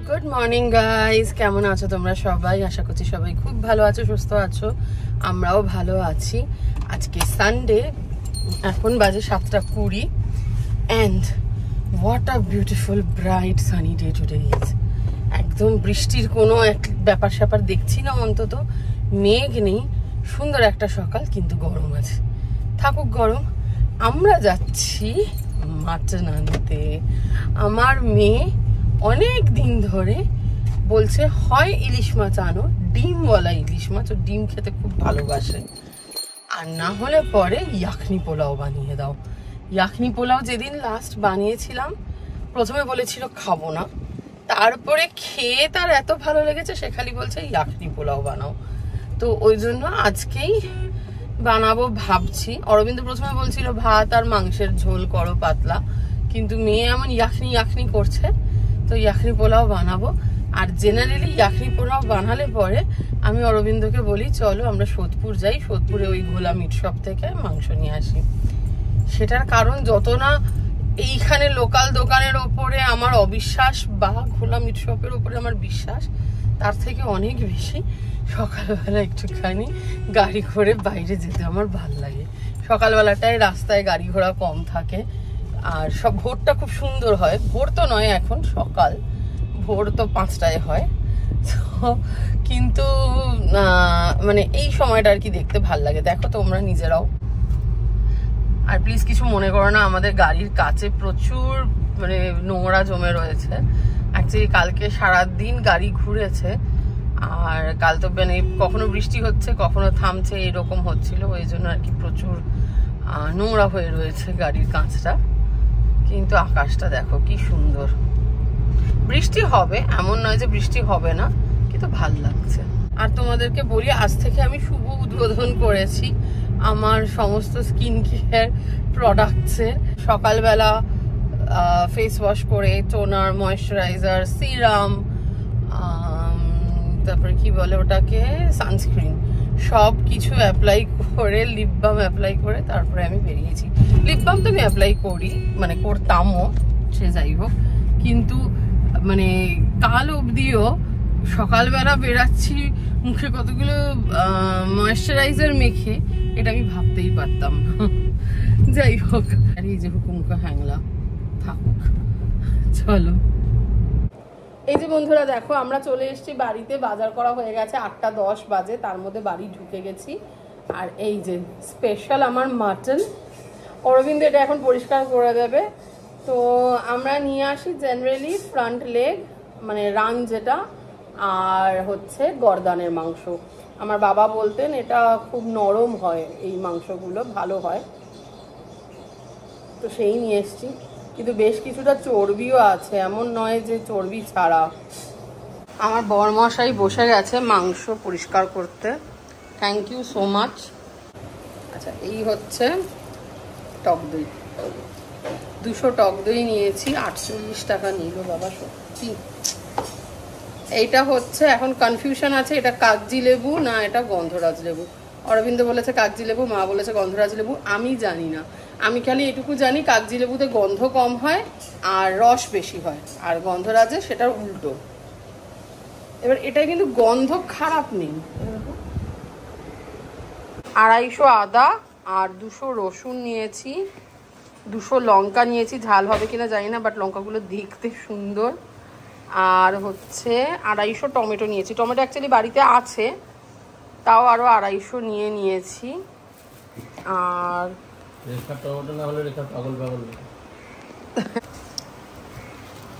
Good morning guys, কেমন আছো তোমরা সবাই? আশা করছি সবাই খুব ভালো আছো, সুস্থ আছো। আমরাও ভালো আছি। আজকে সানডে, এখন বাজে 7:20 and what a beautiful bright sunny day today is. একদম বৃষ্টির কোনো এক ব্যাপার স্যাপার দেখছি না, অন্তত মেঘ নেই, সুন্দর একটা সকাল, কিন্তু গরম আছে। থাকুক গরম। আমরা যাচ্ছি মাটন আনতে। আমার মেয়ে অনেক দিন ধরে বলছে হয় ইলিশ মাছ আনো, ডিমওয়ালা ইলিশ মাছ, ও ডিম খেতে খুব ভালোবাসে, আর না হলে পরে ইয়াখনি পোলাও বানিয়ে দাও। ইয়াখনি পোলাও যেদিন লাস্ট বানিয়েছিলাম, প্রথমে বলেছিল খাবো না, তারপরে খেয়ে তার এত ভালো লেগেছে সে খালি বলছে ইয়াখনি পোলাও বানাও। তো ওই জন্য আজকেই বানাবো ভাবছি। অরবিন্দ প্রথমে বলছিল ভাত আর মাংসের ঝোল করো পাতলা, কিন্তু মেয়ে এমন ইয়াখনি ইয়াখনি করছে, তো ইয়াখনি পোলাও বানাবো। আর জেনারেলি ইয়াখনি পোলাও বানালে পরে আমি অরবিন্দকে বলি চলো আমরা সোদপুর যাই, সোদপুরে ওই ঘোলা মিট শপ থেকে মাংস নিয়ে আসি। সেটার কারণ যত না এইখানে লোকাল দোকানের ওপরে আমার অবিশ্বাস বা ঘোলা মিট শপের ওপরে আমার বিশ্বাস, তার থেকে অনেক বেশি সকালবেলা একটুখানি গাড়ি করে বাইরে যেতে আমার ভাল লাগে। সকালবেলাটায় রাস্তায় গাড়ি ঘোড়া কম থাকে, আর সব ভোরটা খুব সুন্দর হয়। ভোর তো নয় এখন, সকাল, ভোর তো 5টায় হয়। কিন্তু মানে এই সময়টা আর কি দেখতে ভাল লাগে। দেখো তোমরা নিজেরাও। আর প্লিজ কিছু মনে করো না, আমাদের গাড়ির কাছে প্রচুর মানে নোংরা জমে রয়েছে। অ্যাকচুয়ালি কালকে সারাদিন গাড়ি ঘুরেছে, আর কাল তো মানে কখনো বৃষ্টি হচ্ছে কখনো থামছে, এরকম হচ্ছিল, ওই জন্য আর কি প্রচুর নোংরা হয়ে রয়েছে গাড়ির কাঁচটা। কিন্তু আকাশটা দেখো কি সুন্দর। বৃষ্টি হবে এমন নয় যে বৃষ্টি হবে না, কিন্তু ভাল লাগছে। আর তোমাদেরকে বলি, আজ থেকে আমি শুভ উদ্বোধন করেছি আমার সমস্ত স্কিন কেয়ার প্রোডাক্টসের। সকালবেলা ফেস ওয়াশ করে টোনার, ময়েশ্চারাইজার, সিরাম, তারপরে কি বলে ওটাকে, সানস্ক্রিন, সব কিছু অ্যাপ্লাই করে, লিপ বাম অ্যাপ্লাই করে তারপরে আমি বেরিয়েছি। লিপ বাম তো আমি অ্যাপ্লাই করি, মানে করতামও, সে যাই হোক, কিন্তু মানে কাল অবধিও সকালবেলা বেরাচ্ছি মুখে কতগুলো ময়েশ্চারাইজার মেখে, এটা আমি ভাবতেই পারতাম না। যাই হোক, আর এই যে হুকুমকা হ্যাংলা থাকুক, চলো। এই যে বন্ধুরা দেখো, আমরা চলে এসেছি বাড়িতে। বাজার করা হয়ে গেছে, 8:10 বাজে, তার মধ্যে বাড়ি ঢুকে গেছি। আর এই যে স্পেশাল আমার মাটন, অরবিন্দ এটা এখন পরিষ্কার করে দেবে। তো আমরা নিয়ে আসি জেনারেলি ফ্রন্ট লেগ, মানে রান যেটা, আর হচ্ছে গর্দানের মাংস। আমার বাবা বলতেন এটা খুব নরম হয়, এই মাংসগুলো ভালো হয়, তো সেই নিয়ে এসছি। কিন্তু বেশ কিছুটা চর্বিও আছে, এমন নয় যে চর্বি ছাড়া। আমার বরমশাই বসে গেছে মাংস পরিষ্কার করতে, থ্যাংক ইউ সো মাচ। আচ্ছা, এই হচ্ছে টক দই, 200 টক দই নিয়েছি, 48 টাকা নিল বাবা, সত্যি। এইটা হচ্ছে, এখন কনফিউশন আছে, এটা কাগজি লেবু না এটা গন্ধরাজ লেবু। অরবিন্দ বলেছে কাগজি লেবু, মা বলেছে গন্ধরাজ লেবু, আমি জানি না। আমি খালি এটুকু জানি কাগজি লেবুতে গন্ধ কম হয় আর রস বেশি হয়, আর গন্ধরাজে সেটার উল্টো। এবার এটা কিন্তু গন্ধ খারাপ নেই। 250 আদা আর 200 রসুন নিয়েছি, 200 লঙ্কা নিয়েছি, ঝাল হবে কিনা জানি না, বাট লঙ্কাগুলো দেখতে সুন্দর। আর হচ্ছে 250 টমেটো নিয়েছি। টমেটো অ্যাকচুয়ালি বাড়িতে আছে, তাও আরও 250 নিয়েছি। আর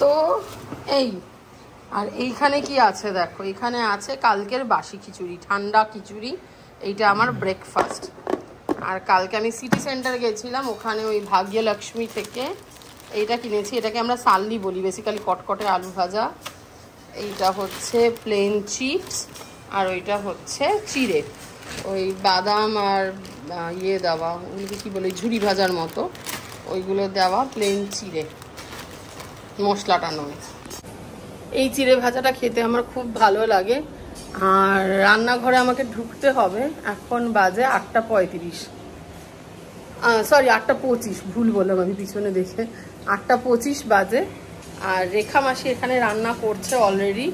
তো এই, আর এইখানে কি আছে দেখো, এখানে আছে কালকের বাসি খিচুড়ি, ঠান্ডা খিচুড়ি, এইটা আমার ব্রেকফাস্ট। আর কালকে আমি সিটি সেন্টার গেছিলাম, ওখানে ওই ভাগ্যলক্ষ্মী থেকে এইটা কিনেছি, এটাকে আমরা সাল্লি বলি, বেসিক্যালি কটকটে আলু ভাজা। এইটা হচ্ছে প্লেন চিপস, আর ওইটা হচ্ছে চিড়ে, ওই বাদাম আর ইয়ে দেওয়া, ওগুলোকে কী বলে, ঝুরি ভাজার মতো, ওইগুলো দেওয়া প্লেন চিড়ে, মশলাটা নয়। এই চিড়ে ভাজাটা খেতে আমার খুব ভালো লাগে। আর রান্নাঘরে আমাকে ঢুকতে হবে, এখন বাজে 8:35, সরি 8:25, ভুল বললাম আমি পিছনে দেখে, 8:25 বাজে। আর রেখা মাসি এখানে রান্না করছে অলরেডি।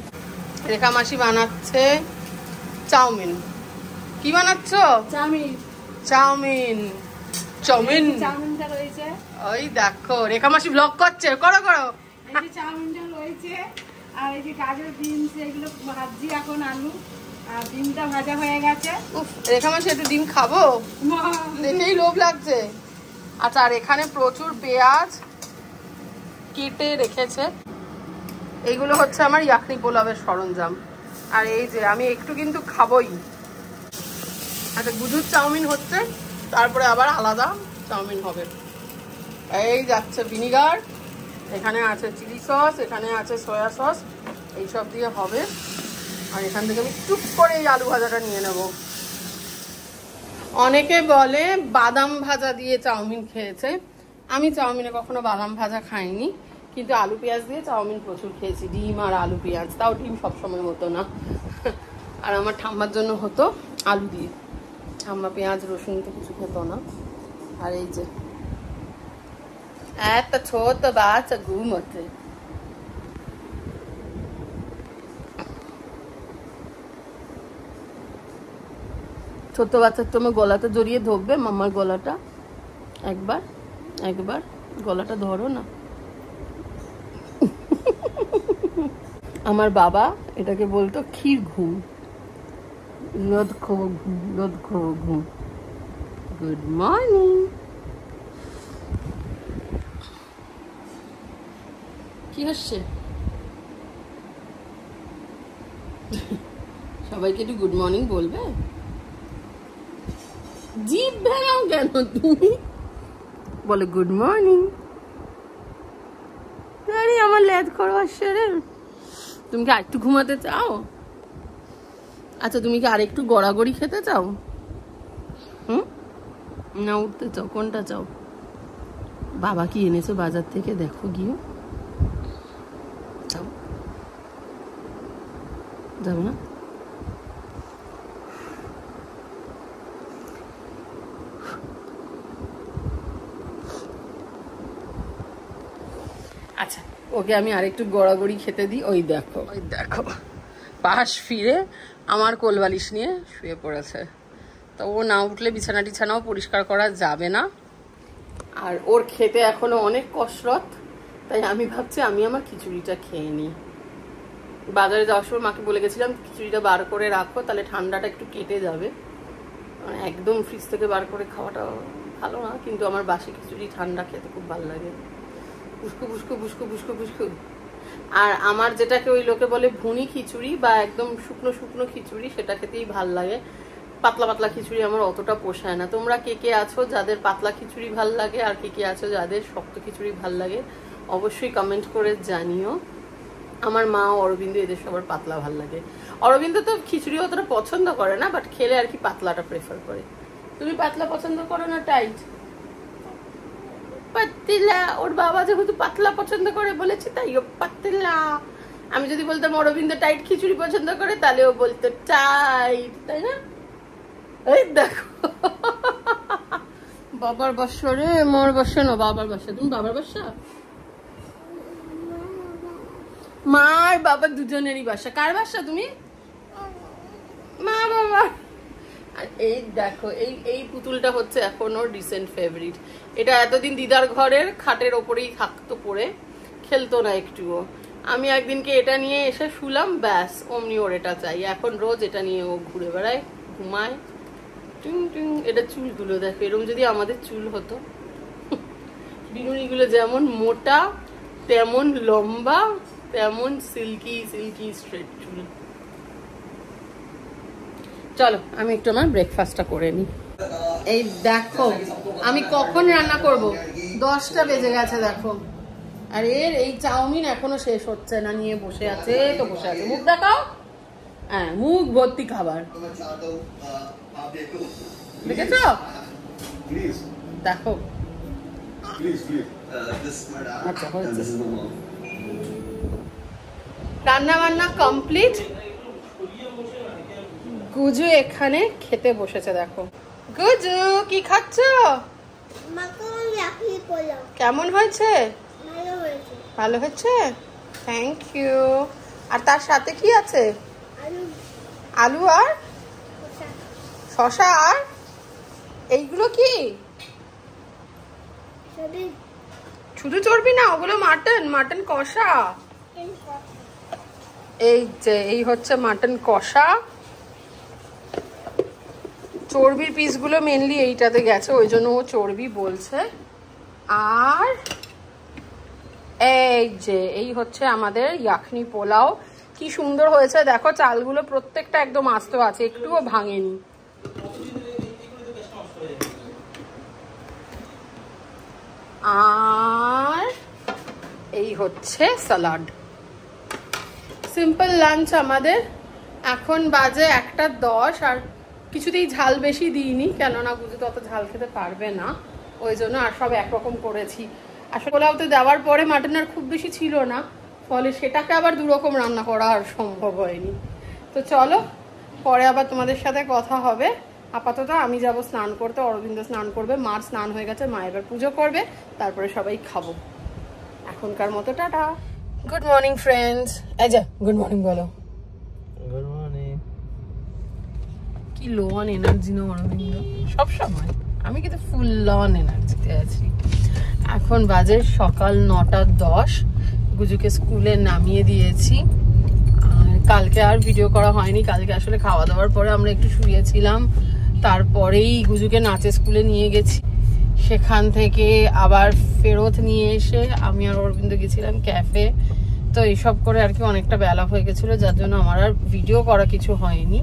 রেখা মাসি বানাচ্ছে চাউমিন। কি বানাচ্ছ? চাউমিন। চাউমিন চাউমিন চাউমিনটা রয়েছে, ওই দেখো রেখা মাসি ব্লগ করছে। করো করো। এই যে চাউমিনটা রয়েছে, আর এই যে গাজর বিনস এগুলো ভাজি এখন আলু, আর ডিমটা ভাজা হয়ে গেছে। উফ, রেখা মাসি একটু ডিম খাবো, দেখেই লোভ লাগছে। আচ্ছা, আর এখানে প্রচুর পেঁয়াজ কেটে রেখেছে। এইগুলো হচ্ছে আমার ইয়াকনি পোলাওয়ের সরঞ্জাম। আর এই যে আমি একটু কিন্তু খাবোই। আচ্ছা, গুজুর চাউমিন হচ্ছে, তারপরে আবার আলাদা চাউমিন হবে। এই যাচ্ছে ভিনিগার, এখানে আছে চিলি সস, এখানে আছে সয়া সস, এইসব দিয়ে হবে। আর এখান থেকে আমি টুক করে এই আলু ভাজাটা নিয়ে নেব। অনেকে বলে বাদাম ভাজা দিয়ে চাউমিন খেয়েছে। আমি চাউমিনে কখনো বাদাম ভাজা খাইনি, কিন্তু আলু পেঁয়াজ দিয়ে চাউমিন প্রচুর খেয়েছি। ডিম আর আলু পেঁয়াজ, তাও ডিম সবসময় হতো না। আর আমার ঠাম্মার জন্য হতো আলু দিয়ে। ঠাম্মা পেঁয়াজ রসুন তো কিছু খেত না। আর এই যে একটা ছোট বাচ্চা ঘুমোচ্ছে। ছোট বাচ্চার তোমার গলাটা জড়িয়ে ধরবে, মামার গলাটা একবার একবার গলাটা ধরো না। আমার বাবা এটাকে বলতো ক্ষীর ঘুম, রোদ খোবো ঘুম, রোদ খোবো ঘুম। Good morning. কি হচ্ছে? সবাইকে একটু গুড মর্নিং বলবে? জিভ ভেঙাও কেন তুমি? বলে গুড মর্নিং। আরে আমার লেজ খরচ রে। তুমি কি আরেকটু ঘুমাতে চাও? আচ্ছা, তুমি কি আরেকটু গড়াগড়ি খেতে চাও? না উঠতে চাও? কোনটা চাও? বাবা কি এনেছো বাজার থেকে দেখো গিয়ে। যাও, যাবো না? আচ্ছা, ওকে আমি আরেকটু গড়াগড়ি খেতে দিই। ওই দেখো, ওই দেখো পাশ ফিরে আমার কোলবালিশ নিয়ে শুয়ে পড়েছে। তো ও না উঠলে বিছানা টিছানাও পরিষ্কার করা যাবে না। আর ওর খেতে এখনো অনেক কসরত, তাই আমি ভাবছি আমি আমার খিচুড়িটা খেয়ে নিই। বাজারে যাওয়ার সময় মাকে বলে গেছিলাম খিচুড়িটা বার করে রাখো, তাহলে ঠান্ডাটা একটু কেটে যাবে। একদম ফ্রিজ থেকে বার করে খাওয়াটা ভালো না, কিন্তু আমার বাসি খিচুড়ি ঠান্ডা খেতে খুব ভালো লাগে। বুস্কু বুস্কু বুস্কু বুস্কু বুস্কু। আর আমার যেটাকে ওই লোকে বলে ভুনি খিচুড়ি বা একদম শুকনো শুকনো খিচুড়ি, সেটা খেতেই ভাল লাগে। পাতলা পাতলা খিচুড়ি আমার অতটা পোষায় না। তোমরা কে কে আছো যাদের পাতলা খিচুড়ি ভাল লাগে, আর কে কে আছো যাদের শক্ত খিচুড়ি ভাল লাগে, অবশ্যই কমেন্ট করে জানিও। আমার মা অরবিন্দ এদের সবার পাতলা ভাল লাগে। অরবিন্দ তো খিচুড়ি অতটা পছন্দ করে না, বাট খেলে আর কি পাতলাটা প্রেফার করে। তুমি পাতলা পছন্দ করো না টাইট? পাতলা। ওর বাবা যেহেতু পাতলা পছন্দ করে বলেছে তাই ও পাতলা। আমি যদি বলতাম অরবিন্দ টাইট খিচুড়ি পছন্দ করে, তাহলে ও বলতো টাইট, তাই না? এই দেখো বাবার বাসা রে, মোর বাসা না, বাবার বাসা। তুমি বাবার বাসা? মার বাবা দুজনেরই বাসা। কার বাসা তুমি? মা বাবা। আর এই দেখো, এই পুতুলটা হচ্ছে এখন ওর রিসেন্ট ফেভারিট। এটা এতদিন দিদার ঘরের খাটের ওপরেই থাকতো, পড়ে খেলতো না একটুও। আমি একদিনকে এটা নিয়ে এসে শুলাম, ব্যাস অমনি ওর এটা চাই। এখন রোজ এটা নিয়ে ও ঘুরে বেড়ায়, ঘুমায়। টুং টুং। এটা চুলগুলো দেখো, এরকম যদি আমাদের চুল হতো। বিনুনিগুলো যেমন মোটা, তেমন লম্বা, তেমন সিল্কি সিল্কি স্ট্রেট চুল। চলো আমি একটু আমার ব্রেকফাস্টটা করে নিই। এই দেখো আমি কখন রান্না করব, 10টা বেজে গেছে দেখো। আর এই চাউমিন এখনো শেষ হচ্ছে না, নিয়ে বসে আছে তো বসে আছে। মুখ দেখাও। হ্যাঁ, মুখ ভর্তি খাবার। দেখেছ? দেখো। আচ্ছা, রান্না বান্না কমপ্লিট। গুজু এখানে খেতে বসেছে দেখো। গুজু কি খাচ্ছ? কেমন হয়েছে? ভালো হয়েছে। ভালো হচ্ছে, থ্যাংক ইউ। আর তার সাথে কি আছে? আলু আর শসা। আর এইগুলো কি? শুধু চর্বি না, ওগুলো মাটন, মাটন কষা। এই যে এই হচ্ছে মাটন কষা। চর্বির পিসগুলো মেনলি এইটাতে গেছে, ওই জন্য ও চর্বি বলছে। আর এই যে এই হচ্ছে আমাদের ইয়াখনি পোলাও। কি সুন্দর হয়েছে দেখো, চালগুলো প্রত্যেকটা একদম আস্ত আছে, একটুও ভাঙেনি। আর এই হচ্ছে সালাড। সিম্পল লাঞ্চ আমাদের। এখন বাজে 1:10। আর কিছুতেই ঝাল বেশি দিইনি, কেননা গুজু তো অত ঝাল খেতে পারবে না, ওই জন্য। আর সব একরকম করেছি। আসলে পোলাওতে দেওয়ার পরে মাটন আর খুব বেশি ছিল না, ফলে সেটাকে আবার দুরকম রান্না করা আর সম্ভব হয়নি। তো চলো, পরে আবার তোমাদের সাথে কথা হবে। আপাতত আমি যাব স্নান করতে, অরবিন্দ স্নান করবে, মার স্নান হয়ে গেছে, মা এবার পুজো করবে, তারপরে সবাই খাবো। এখনকার মতো টাটা। Good morning friends. এই যা গুড মর্নিং বলো। Good morning. কি লো অন এনার্জি না অরবিন্দ সব সময়, আমি কিন্তু ফুল অন এনার্জিতে আছি। এখন বাজে সকাল 9:10। গুজুকে স্কুলে নামিয়ে দিয়েছি। আর কালকে আর ভিডিও করা হয়নি, কালকে আসলে খাওয়া দাওয়ার পরে আমরা একটু শুয়েছিলাম, তারপরেই গুজুকে নাচে স্কুলে নিয়ে গেছি। সেখান থেকে আবার ফেরত নিয়ে এসে আমি আর অরবিন্দ গেছিলাম ক্যাফে। তো এইসব করে আর কি অনেকটা বেলা হয়ে গেছিলো, যার জন্য আমার আর ভিডিও করা কিছু হয়নি।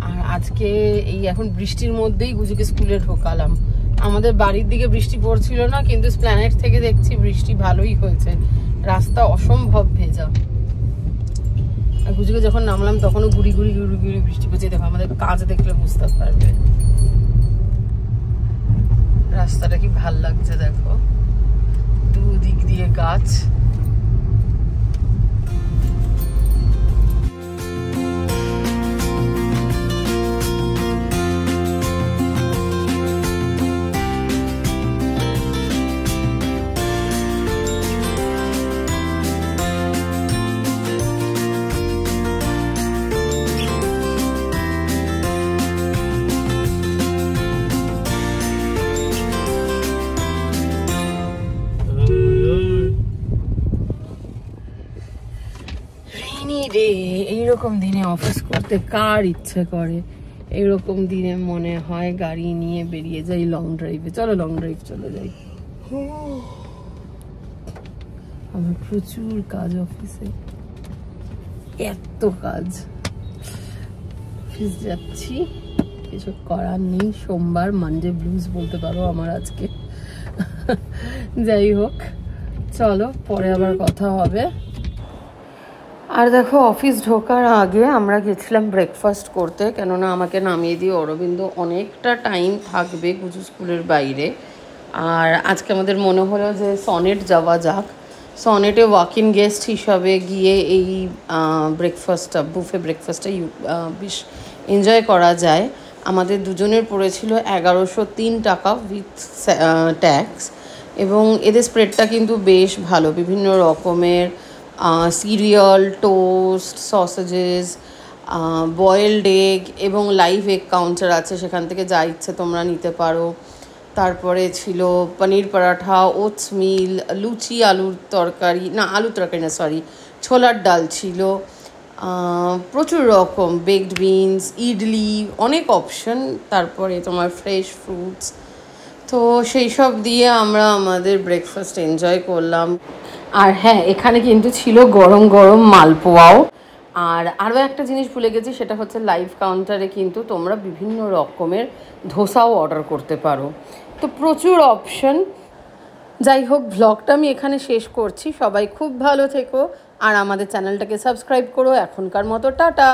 আর আজকে এই এখন বৃষ্টির মধ্যেই গুজুকে স্কুলে ঢোকালাম। আমাদের বাড়ির দিকে বৃষ্টি পড়ছিল না, কিন্তু প্ল্যানেট থেকে দেখছি বৃষ্টি ভালোই হয়েছে, রাস্তা অসম্ভব ভেজা। আর গুজুকে যখন নামলাম তখনও গুড়ি গুড়ি গুড়ি গুড়ি বৃষ্টি পড়ছে। দেখো আমাদের কাজ দেখলে বুঝতে পারবে রাস্তাটা কি ভাল লাগছে। দেখো দুদিক দিয়ে গাছ। এইরকম দিনে অফিস করতে কার ইচ্ছে করে? এইরকম দিনে মনে হয় গাড়ি নিয়ে বেরিয়ে যাই লং ড্রাইভে। চলো লং ড্রাইভ চলে যাই। আমার প্রচুর কাজ অফিসে, এত কাজ। অফিস যাচ্ছি, কিছু করার নেই। সোমবার, মানডে ব্লুজ বলতে পারো আমার আজকে। যাই হোক, চলো পরে আবার কথা হবে। আর দেখো অফিস ঢোকার আগে আমরা গেছিলাম ব্রেকফাস্ট করতে, কেননা আমাকে নামিয়ে দিয়ে অরবিন্দ অনেকটা টাইম থাকবে গুজু স্কুলের বাইরে। আর আজকে আমাদের মনে হলো যে সনেট যাওয়া যাক। সনেটে ওয়াক ইন গেস্ট হিসাবে গিয়ে এই ব্রেকফাস্টটা, বুফে ব্রেকফাস্টটা বেশ এনজয় করা যায়। আমাদের দুজনের পড়েছিল 1103 টাকা উইথ ট্যাক্স। এবং এদের স্প্রেডটা কিন্তু বেশ ভালো, বিভিন্ন রকমের serial, toast, sausages, boiled egg এবং লাইভ এগ কাউন্টার আছে, সেখান থেকে যা ইচ্ছে তোমরা নিতে পারো। তারপরে ছিল পনির পরাঠা, ওটস মিল, লুচি, আলুর তরকারি না সরি ছোলার ডাল ছিল, প্রচুর রকম বেকড বিনস, ইডলি, অনেক অপশন। তারপরে তোমার ফ্রেশ ফ্রুটস। তো সেই সব দিয়ে আমরা আমাদের ব্রেকফাস্ট এনজয় করলাম। আর হ্যাঁ, এখানে কিন্তু ছিল গরম গরম মালপোয়াও। আর আরও একটা জিনিস ভুলে গেছি, সেটা হচ্ছে লাইভ কাউন্টারে কিন্তু তোমরা বিভিন্ন রকমের ধোসাও অর্ডার করতে পারো। তো প্রচুর অপশন। যাই হোক, ভ্লগটা আমি এখানে শেষ করছি। সবাই খুব ভালো থেকো আর আমাদের চ্যানেলটাকে সাবস্ক্রাইব করো। এখনকার মতো টাটা।